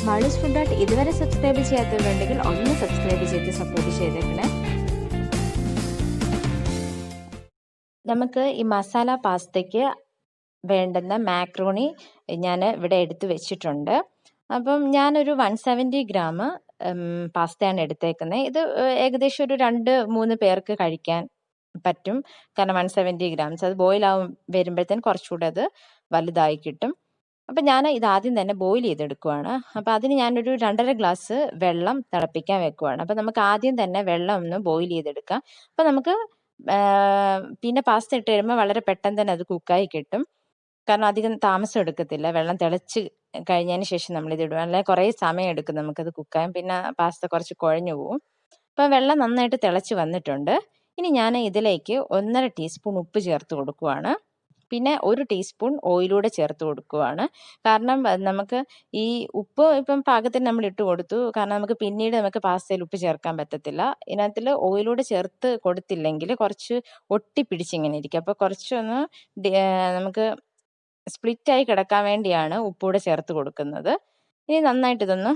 Malu's food art ഇതുവരെ subscribe ചെയ്യാത്തവരുണ്ടെങ്കിൽ ഒന്ന് സബ്സ്ക്രൈബ് ചെയ്ത് സപ്പോർട്ട് ചെയ്തേക്കണേ. നമുക്ക് ഈ മസാല പാസ്തയ്ക്ക് വേണ്ടുന്ന മാക്രോണി ഞാൻ ഇവിടെ എടുത്ത് വെച്ചിട്ടുണ്ട്. അപ്പം ഞാനൊരു 170 ഗ്രാം പാസ്തയാണ് എടുത്തേക്കുന്നത്. ഇത് ഏകദേശം ഒരു 2-3 പേർക്ക് കഴിക്കാൻ പറ്റും. കാരണം 170 ഗ്രാംസ് അത് ബോയിൽ വരുമ്പോഴത്തേന് കുറച്ചുകൂടെ അത് വലുതായി കിട്ടും. അപ്പം ഞാൻ ഇത് ആദ്യം തന്നെ ബോയിൽ ചെയ്തെടുക്കുവാണ്. അപ്പം അതിന് ഞാനൊരു 2.5 ഗ്ലാസ് വെള്ളം തിളപ്പിക്കാൻ വെക്കുവാണ്. അപ്പം നമുക്ക് ആദ്യം തന്നെ വെള്ളം ഒന്ന് ബോയിൽ ചെയ്തെടുക്കാം. അപ്പം നമുക്ക് പിന്നെ പാസ്ത ഇട്ട് കഴിയുമ്പോൾ വളരെ പെട്ടെന്ന് തന്നെ അത് കുക്കായി കിട്ടും. കാരണം അധികം താമസം എടുക്കത്തില്ല. വെള്ളം തിളച്ച് കഴിഞ്ഞതിന് ശേഷം നമ്മളിത് ഇടുക. അല്ലെങ്കിൽ കുറേ സമയം എടുക്കും നമുക്കത് കുക്കായും. പിന്നെ പാസ്ത കുറച്ച് കുഴഞ്ഞു പോവും. അപ്പം വെള്ളം നന്നായിട്ട് തിളച്ച് വന്നിട്ടുണ്ട്. ഇനി ഞാൻ ഇതിലേക്ക് 1.5 ടീസ്പൂൺ ഉപ്പ് ചേർത്ത് കൊടുക്കുവാണ്. പിന്നെ 1 ടീസ്പൂൺ ഓയിലൂടെ ചേർത്ത് കൊടുക്കുവാണ്. കാരണം നമുക്ക് ഈ ഉപ്പ് ഇപ്പം പാകത്തിന് നമ്മൾ ഇട്ട് കൊടുത്തു. കാരണം നമുക്ക് പിന്നീട് നമുക്ക് പാസ്തയിൽ ഉപ്പ് ചേർക്കാൻ പറ്റത്തില്ല. ഇതിനകത്തിൽ ഓയിലൂടെ ചേർത്ത് കൊടുത്തില്ലെങ്കിൽ കുറച്ച് ഒട്ടിപ്പിടിച്ചിങ്ങനെ ഇരിക്കും. അപ്പോൾ കുറച്ചൊന്ന് നമുക്ക് സ്പ്ലിറ്റായി കിടക്കാൻ വേണ്ടിയാണ് ഉപ്പൂടെ ചേർത്ത് കൊടുക്കുന്നത്. ഇനി നന്നായിട്ട് ഇതൊന്ന്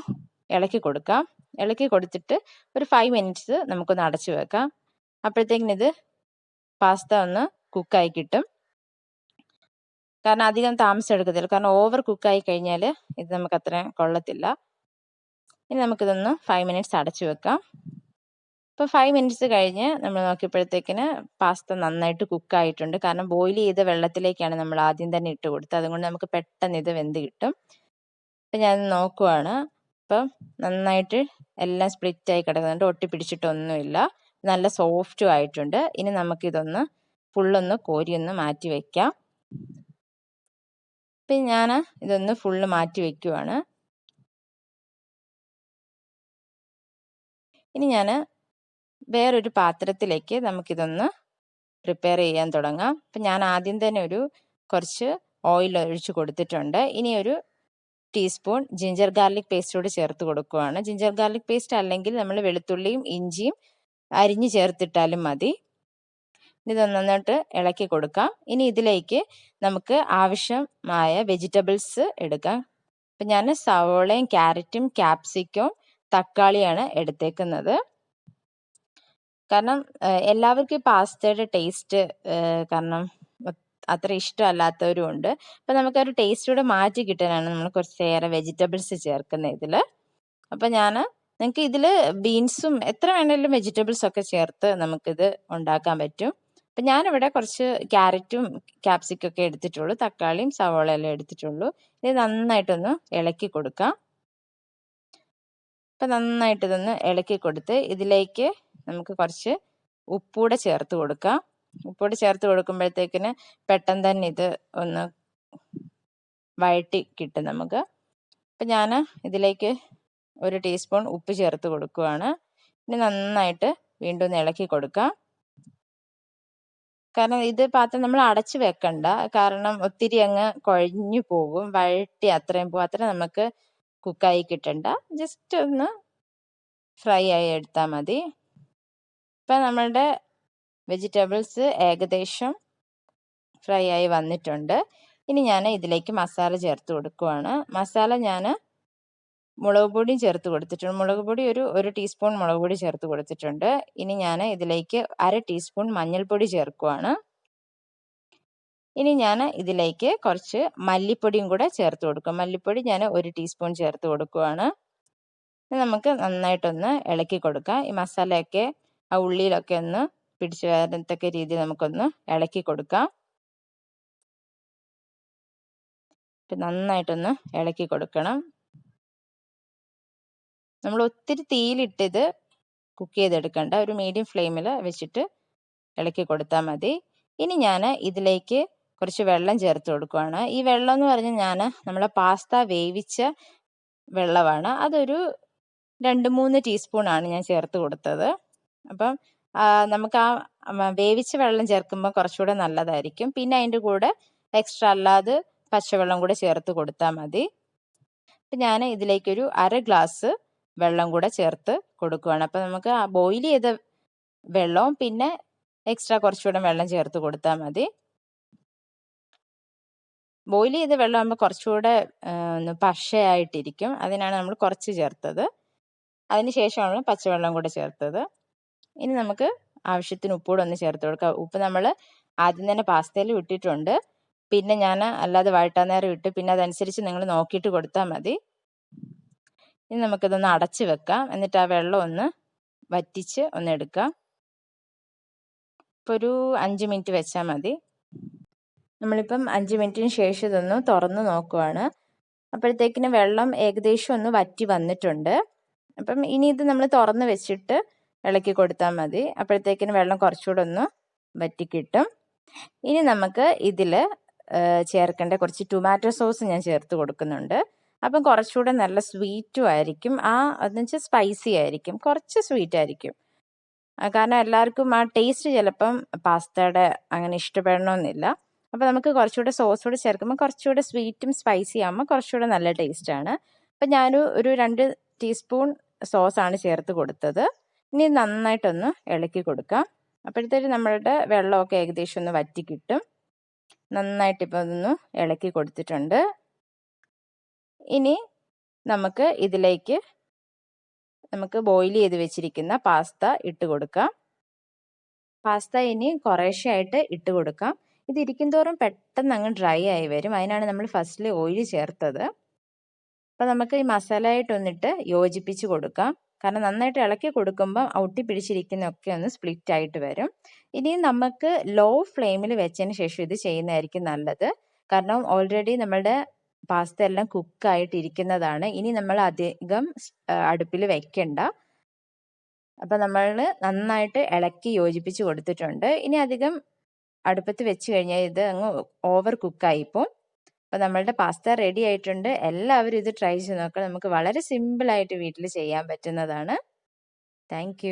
ഇളക്കി കൊടുക്കാം. ഇളക്കി കൊടുത്തിട്ട് ഒരു 5 മിനിറ്റ്സ് നമുക്കൊന്ന് അടച്ചു വെക്കാം. അപ്പോഴത്തേക്കിന് ഇത് പാസ്ത ഒന്ന് കുക്കായി കിട്ടും. കാരണം അധികം താമസം എടുക്കത്തില്ല. കാരണം ഓവർ കുക്കായി കഴിഞ്ഞാൽ ഇത് നമുക്ക് അത്രയും കൊള്ളത്തില്ല. ഇനി നമുക്കിതൊന്ന് 5 മിനിറ്റ്സ് അടച്ചു വെക്കാം. ഇപ്പോൾ 5 മിനിറ്റ്സ് കഴിഞ്ഞ് നമ്മൾ നോക്കിയപ്പോഴത്തേക്കിന് പാസ്ത നന്നായിട്ട് കുക്കായിട്ടുണ്ട്. കാരണം ബോയിൽ ചെയ്ത വെള്ളത്തിലേക്കാണ് നമ്മൾ ആദ്യം തന്നെ ഇട്ട് കൊടുത്തത്. അതുകൊണ്ട് നമുക്ക് പെട്ടെന്ന് ഇത് വെന്ത് കിട്ടും. അപ്പം ഞാൻ നോക്കുവാണ്. അപ്പം നന്നായിട്ട് എല്ലാം സ്പ്ലിറ്റായി കിടക്കുന്നുണ്ട്. ഒട്ടിപ്പിടിച്ചിട്ടൊന്നുമില്ല. നല്ല സോഫ്റ്റും ആയിട്ടുണ്ട്. ഇനി നമുക്കിതൊന്ന് ഫുള്ളൊന്ന് കോരിയൊന്ന് മാറ്റി വയ്ക്കാം. അപ്പം ഞാൻ ഇതൊന്ന് ഫുള്ള് മാറ്റി വയ്ക്കുവാണ്. ഇനി ഞാൻ വേറൊരു പാത്രത്തിലേക്ക് നമുക്കിതൊന്ന് പ്രിപ്പയർ ചെയ്യാൻ തുടങ്ങാം. അപ്പം ഞാൻ ആദ്യം തന്നെ കുറച്ച് ഓയിൽ ഒഴിച്ച് കൊടുത്തിട്ടുണ്ട്. ഇനി ഒരു ടീസ്പൂൺ ജിഞ്ചർ ഗാർലിക് പേസ്റ്റ് കൂടി ചേർത്ത് കൊടുക്കുകയാണ്. ജിഞ്ചർ ഗാർലിക് പേസ്റ്റ് അല്ലെങ്കിൽ നമ്മൾ വെളുത്തുള്ളിയും ഇഞ്ചിയും അരിഞ്ഞ് ചേർത്തിട്ടാലും മതി. ഇതൊന്ന് നന്നായിട്ട് ഇളക്കി കൊടുക്കാം. ഇനി ഇതിലേക്ക് നമുക്ക് ആവശ്യമായ വെജിറ്റബിൾസ് എടുക്കാം. അപ്പം ഞാൻ സവോളയും ക്യാരറ്റും ക്യാപ്സിക്കവും തക്കാളിയാണ് എടുത്തേക്കുന്നത്. കാരണം എല്ലാവർക്കും പാസ്തയുടെ ടേസ്റ്റ് കാരണം അത്ര ഇഷ്ടമല്ലാത്തവരും ഉണ്ട്. അപ്പം നമുക്കൊരു ടേസ്റ്റ് കൂടെ മാറ്റി കിട്ടാനാണ് നമ്മൾ കുറച്ചേറെ വെജിറ്റബിൾസ് ചേർക്കുന്നത് ഇതിൽ. അപ്പം നിങ്ങൾക്ക് ഇതിൽ ബീൻസും എത്ര വേണമെങ്കിലും വെജിറ്റബിൾസ് ഒക്കെ ചേർത്ത് നമുക്കിത് ഉണ്ടാക്കാൻ പറ്റും. അപ്പം ഞാനിവിടെ കുറച്ച് ക്യാരറ്റും ക്യാപ്സിക്കും ഒക്കെ എടുത്തിട്ടുള്ളൂ. തക്കാളിയും സവോളയെല്ലാം എടുത്തിട്ടുള്ളൂ. ഇത് നന്നായിട്ടൊന്ന് ഇളക്കി കൊടുക്കാം. അപ്പം നന്നായിട്ട് ഇതൊന്ന് ഇളക്കി കൊടുത്ത് ഇതിലേക്ക് നമുക്ക് കുറച്ച് ഉപ്പൂടെ ചേർത്ത് കൊടുക്കാം. ഉപ്പൂടെ ചേർത്ത് കൊടുക്കുമ്പോഴത്തേക്കിന് പെട്ടെന്ന് തന്നെ ഇത് ഒന്ന് വഴറ്റി കിട്ടും നമുക്ക്. അപ്പം ഞാൻ ഇതിലേക്ക് 1 ടീസ്പൂൺ ഉപ്പ് ചേർത്ത് കൊടുക്കുകയാണ്. ഇനി നന്നായിട്ട് വീണ്ടും ഒന്ന് ഇളക്കി കൊടുക്കാം. കാരണം ഇത് പാത്രം നമ്മൾ അടച്ചു വെക്കണ്ട. കാരണം ഒത്തിരി അങ്ങ് കുഴഞ്ഞു പോകും. വഴറ്റി അത്രയും പോകും. അത്ര നമുക്ക് കുക്കായി കിട്ടണ്ട. ജസ്റ്റ് ഒന്ന് ഫ്രൈ ആയി എടുത്താൽ മതി. ഇപ്പം നമ്മളുടെ വെജിറ്റബിൾസ് ഏകദേശം ഫ്രൈ ആയി വന്നിട്ടുണ്ട്. ഇനി ഞാൻ ഇതിലേക്ക് മസാല ചേർത്ത് കൊടുക്കുവാണ്. മസാല ഞാൻ മുളക് പൊടിയും ചേർത്ത് കൊടുത്തിട്ടുണ്ട്. മുളക് പൊടി ഒരു ടീസ്പൂൺ മുളക് പൊടി ചേർത്ത് കൊടുത്തിട്ടുണ്ട്. ഇനി ഞാൻ ഇതിലേക്ക് 1/2 ടീസ്പൂൺ മഞ്ഞൾപ്പൊടി ചേർക്കുവാണ്. ഇനി ഞാൻ ഇതിലേക്ക് കുറച്ച് മല്ലിപ്പൊടിയും കൂടെ ചേർത്ത് കൊടുക്കും. മല്ലിപ്പൊടി ഞാൻ 1 ടീസ്പൂൺ ചേർത്ത് കൊടുക്കുവാണ്. നമുക്ക് നന്നായിട്ടൊന്ന് ഇളക്കി കൊടുക്കാം. ഈ മസാലയൊക്കെ ആ ഉള്ളിയിലൊക്കെ ഒന്ന് പിടിച്ചു വരത്തക്ക രീതിയിൽ നമുക്കൊന്ന് ഇളക്കി കൊടുക്കാം. നന്നായിട്ടൊന്ന് ഇളക്കി കൊടുക്കണം. നമ്മൾ ഒത്തിരി തീയിലിട്ടിത് കുക്ക് ചെയ്തെടുക്കണ്ട. ഒരു മീഡിയം ഫ്ലെയിമിൽ വെച്ചിട്ട് ഇളക്കി കൊടുത്താൽ മതി. ഇനി ഞാൻ ഇതിലേക്ക് കുറച്ച് വെള്ളം ചേർത്ത് കൊടുക്കുകയാണ്. ഈ വെള്ളം എന്ന് പറഞ്ഞാൽ നമ്മളെ പാസ്ത വേവിച്ച വെള്ളമാണ്. അതൊരു 2-3 ടീസ്പൂണാണ് ഞാൻ ചേർത്ത് കൊടുത്തത്. അപ്പം നമുക്ക് വേവിച്ച വെള്ളം ചേർക്കുമ്പോൾ കുറച്ചുകൂടെ നല്ലതായിരിക്കും. പിന്നെ അതിൻ്റെ കൂടെ എക്സ്ട്രാ അല്ലാതെ പച്ചവെള്ളം കൂടെ ചേർത്ത് കൊടുത്താൽ മതി. അപ്പം ഞാൻ ഇതിലേക്കൊരു 1/2 ഗ്ലാസ് വെള്ളം കൂടെ ചേർത്ത് കൊടുക്കുകയാണ്. അപ്പം നമുക്ക് ബോയിൽ ചെയ്ത വെള്ളവും പിന്നെ എക്സ്ട്രാ കുറച്ചുകൂടെ വെള്ളം ചേർത്ത് കൊടുത്താൽ മതി. ബോയിൽ ചെയ്ത വെള്ളമാകുമ്പോൾ കുറച്ചുകൂടെ ഒന്ന് പശയായിട്ടിരിക്കും. അതിനാണ് നമ്മൾ കുറച്ച് ചേർത്തത്. അതിന് ശേഷമാണ് പച്ചവെള്ളം കൂടെ ചേർത്തത്. ഇനി നമുക്ക് ആവശ്യത്തിന് ഉപ്പൂടെ ഒന്ന് ചേർത്ത് കൊടുക്കാം. ഉപ്പ് നമ്മൾ ആദ്യം തന്നെ പാസ്തയിൽ ഇട്ടിട്ടുണ്ട്. പിന്നെ ഞാൻ അല്ലാതെ വഴറ്റാൻ നേരം ഇട്ട്, പിന്നെ അതനുസരിച്ച് നിങ്ങൾ നോക്കിയിട്ട് കൊടുത്താൽ മതി. ഇനി നമുക്കിതൊന്ന് അടച്ച് വെക്കാം. എന്നിട്ട് ആ വെള്ളം ഒന്ന് വറ്റിച്ച് ഒന്ന് എടുക്കാം. ഇപ്പോൾ ഒരു 5 മിനിറ്റ് വെച്ചാൽ മതി. നമ്മളിപ്പം 5 മിനിറ്റിന് ശേഷം ഇതൊന്ന് തുറന്ന് നോക്കുവാണ്. അപ്പോഴത്തേക്കിന് വെള്ളം ഏകദേശം ഒന്ന് വറ്റി വന്നിട്ടുണ്ട്. അപ്പം ഇനി ഇത് നമ്മൾ തുറന്ന് വെച്ചിട്ട് ഇളക്കി കൊടുത്താൽ മതി. അപ്പോഴത്തേക്കിന് വെള്ളം കുറച്ചുകൂടെ ഒന്ന് വറ്റിക്കിട്ടും. ഇനി നമുക്ക് ഇതിൽ ചേർക്കേണ്ട കുറച്ച് ടൊമാറ്റോ സോസ് ഞാൻ ചേർത്ത് കൊടുക്കുന്നുണ്ട്. അപ്പം കുറച്ചുകൂടെ നല്ല സ്വീറ്റും ആയിരിക്കും. അതെന്ന് വെച്ചാൽ സ്പൈസി ആയിരിക്കും, കുറച്ച് സ്വീറ്റ് ആയിരിക്കും. കാരണം എല്ലാവർക്കും ആ ടേസ്റ്റ് ചിലപ്പം പാസ്തയുടെ അങ്ങനെ ഇഷ്ടപ്പെടണമെന്നില്ല. അപ്പോൾ നമുക്ക് കുറച്ചുകൂടെ സോസ് കൂടെ ചേർക്കുമ്പോൾ കുറച്ചുകൂടെ സ്വീറ്റും സ്പൈസി ആകുമ്പോൾ കുറച്ചുകൂടെ നല്ല ടേസ്റ്റാണ്. അപ്പം ഒരു 2 ടീസ്പൂൺ സോസാണ് ചേർത്ത് കൊടുത്തത്. ഇനി നന്നായിട്ടൊന്ന് ഇളക്കി കൊടുക്കാം. അപ്പോഴത്തേക്ക് നമ്മളുടെ വെള്ളമൊക്കെ ഏകദേശം ഒന്ന് വറ്റി കിട്ടും. നന്നായിട്ട് ഇപ്പോൾ അതൊന്ന് ഇളക്കി കൊടുത്തിട്ടുണ്ട്. ഇനി നമുക്ക് ഇതിലേക്ക് ബോയിൽ ചെയ്ത് വെച്ചിരിക്കുന്ന പാസ്ത ഇട്ട് കൊടുക്കാം. പാസ്ത ഇനി കുറേശ്ശെയായിട്ട് ഇട്ട് കൊടുക്കാം. ഇത് ഇരിക്കും തോറും പെട്ടെന്ന് അങ്ങ് ഡ്രൈ ആയി വരും. അതിനാണ് നമ്മൾ ഫസ്റ്റിൽ ഓയിൽ ചേർത്തത്. അപ്പോൾ നമുക്ക് ഈ മസാലയായിട്ടൊന്നിട്ട് യോജിപ്പിച്ച് കൊടുക്കാം. കാരണം നന്നായിട്ട് ഇളക്കി കൊടുക്കുമ്പം ഒട്ടി പിടിച്ചിരിക്കുന്നതൊക്കെ ഒന്ന് സ്പ്ലിറ്റ് ആയിട്ട് വരും. ഇനി നമുക്ക് ലോ ഫ്ലെയിമിൽ വെച്ചതിന് ശേഷം ഇത് ചെയ്യുന്നതായിരിക്കും നല്ലത്. കാരണം ഓൾറെഡി നമ്മളുടെ പാസ്ത എല്ലാം കുക്കായിട്ടിരിക്കുന്നതാണ്. ഇനി നമ്മൾ അധികം അടുപ്പിൽ വെക്കണ്ട. അപ്പം നമ്മൾ നന്നായിട്ട് ഇളക്കി യോജിപ്പിച്ച് കൊടുത്തിട്ടുണ്ട്. ഇനി അധികം അടുപ്പത്ത് വെച്ച് കഴിഞ്ഞാൽ ഇത് അങ്ങ് ഓവർ കുക്കായിപ്പോൾ. അപ്പോൾ നമ്മളുടെ പാസ്ത റെഡി ആയിട്ടുണ്ട്. എല്ലാവരും ഇത് ട്രൈ ചെയ്ത് നോക്കുക. നമുക്ക് വളരെ സിമ്പിളായിട്ട് വീട്ടിൽ ചെയ്യാൻ പറ്റുന്നതാണ്. താങ്ക്